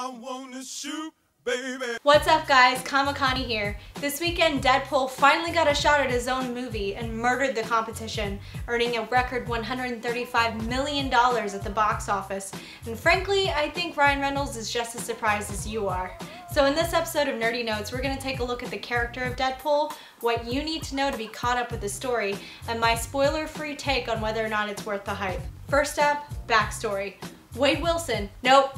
I wanna shoot, baby. What's up guys, Connie here. This weekend Deadpool finally got a shot at his own movie and murdered the competition, earning a record $135 million at the box office. And frankly, I think Ryan Reynolds is just as surprised as you are. So in this episode of Nerdy Notes, we're going to take a look at the character of Deadpool, what you need to know to be caught up with the story, and my spoiler-free take on whether or not it's worth the hype. First up, backstory. Wade Wilson. Nope.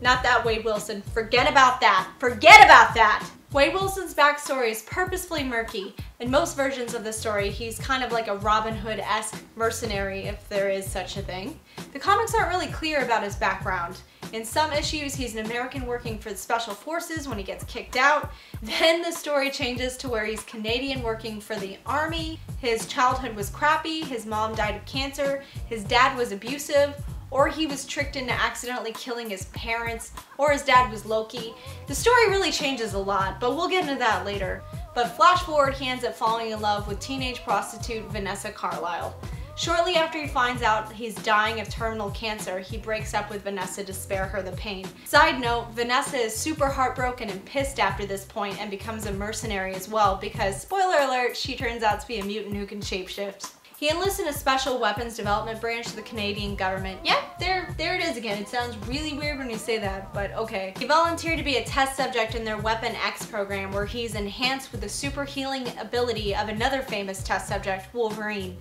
Not that Wade Wilson. Forget about that. Forget about that! Wade Wilson's backstory is purposefully murky. In most versions of the story, he's kind of like a Robin Hood-esque mercenary, if there is such a thing. The comics aren't really clear about his background. In some issues, he's an American working for the Special Forces when he gets kicked out. Then the story changes to where he's Canadian working for the Army. His childhood was crappy, his mom died of cancer, his dad was abusive, or he was tricked into accidentally killing his parents, or his dad was Loki. The story really changes a lot, but we'll get into that later. But flash forward, he ends up falling in love with teenage prostitute Vanessa Carlyle. Shortly after he finds out he's dying of terminal cancer, he breaks up with Vanessa to spare her the pain. Side note, Vanessa is super heartbroken and pissed after this point and becomes a mercenary as well because, spoiler alert, she turns out to be a mutant who can shapeshift. He enlists in a special weapons development branch of the Canadian government. Yep, there it is again. It sounds really weird when you say that, but okay. He volunteered to be a test subject in their Weapon X program where he's enhanced with the super healing ability of another famous test subject, Wolverine.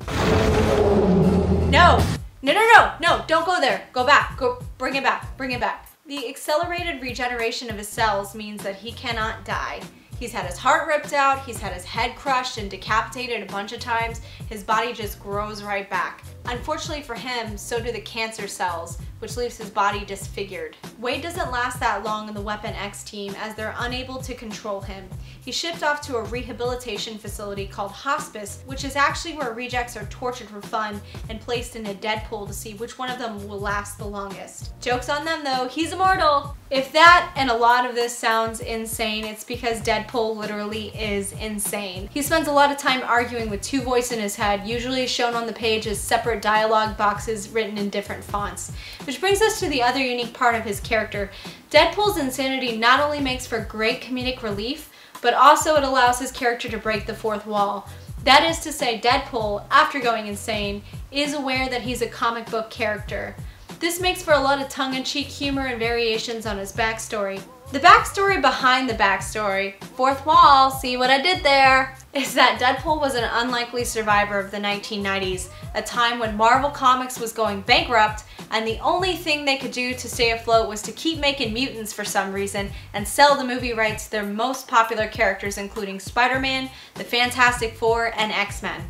No, don't go there. Go back, bring it back. The accelerated regeneration of his cells means that he cannot die. He's had his heart ripped out, he's had his head crushed and decapitated a bunch of times. His body just grows right back. Unfortunately for him, so do the cancer cells, which leaves his body disfigured. Wade doesn't last that long in the Weapon X team as they're unable to control him. He's shipped off to a rehabilitation facility called Hospice, which is actually where rejects are tortured for fun and placed in a Deadpool to see which one of them will last the longest. Joke's on them though, he's immortal! If that and a lot of this sounds insane, it's because Deadpool literally is insane. He spends a lot of time arguing with two voices in his head, usually shown on the page as separate dialogue boxes written in different fonts. Which brings us to the other unique part of his character. Deadpool's insanity not only makes for great comedic relief, but also it allows his character to break the fourth wall. That is to say, Deadpool, after going insane, is aware that he's a comic book character. This makes for a lot of tongue-in-cheek humor and variations on his backstory. The backstory behind the backstory, fourth wall, see what I did there, is that Deadpool was an unlikely survivor of the 1990s, a time when Marvel Comics was going bankrupt and the only thing they could do to stay afloat was to keep making mutants for some reason and sell the movie rights to their most popular characters including Spider-Man, the Fantastic Four, and X-Men.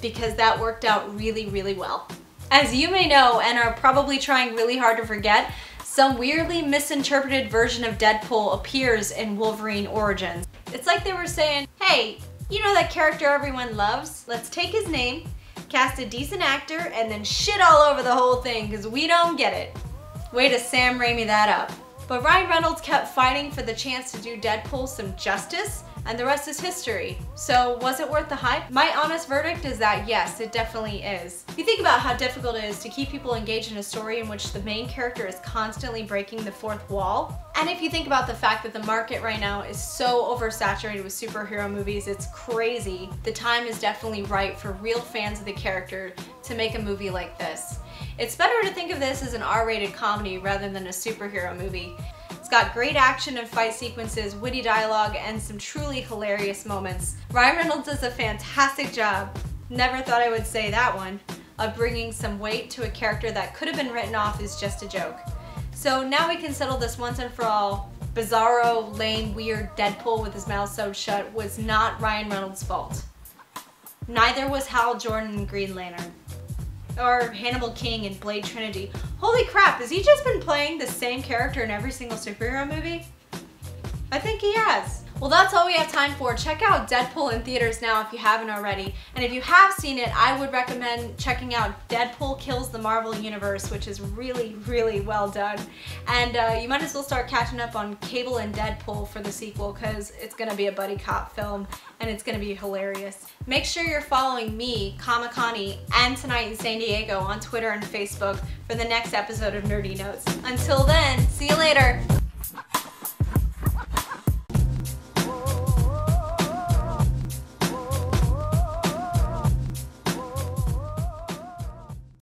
Because that worked out really, really well. As you may know and are probably trying really hard to forget, some weirdly misinterpreted version of Deadpool appears in Wolverine Origins. It's like they were saying, hey, you know that character everyone loves? Let's take his name, cast a decent actor, and then shit all over the whole thing because we don't get it. Way to Sam Raimi that up. But Ryan Reynolds kept fighting for the chance to do Deadpool some justice, and the rest is history. So was it worth the hype? My honest verdict is that yes, it definitely is. If you think about how difficult it is to keep people engaged in a story in which the main character is constantly breaking the fourth wall, and if you think about the fact that the market right now is so oversaturated with superhero movies, it's crazy. The time is definitely right for real fans of the character to make a movie like this. It's better to think of this as an R-rated comedy rather than a superhero movie. It's got great action and fight sequences, witty dialogue, and some truly hilarious moments. Ryan Reynolds does a fantastic job, never thought I would say that one, of bringing some weight to a character that could have been written off as just a joke. So now we can settle this once and for all. Bizarro, lame, weird Deadpool with his mouth sewed shut was not Ryan Reynolds' fault. Neither was Hal Jordan in Green Lantern. Or Hannibal King in Blade Trinity. Holy crap, has he just been playing the same character in every single superhero movie? I think he has. Well, that's all we have time for. Check out Deadpool in theaters now if you haven't already. And if you have seen it, I would recommend checking out Deadpool Kills the Marvel Universe, which is really, really well done. And you might as well start catching up on Cable and Deadpool for the sequel, because it's going to be a buddy cop film and it's going to be hilarious. Make sure you're following me, Connie, and Tonight in San Diego on Twitter and Facebook for the next episode of Nerdy Notes. Until then, see you later.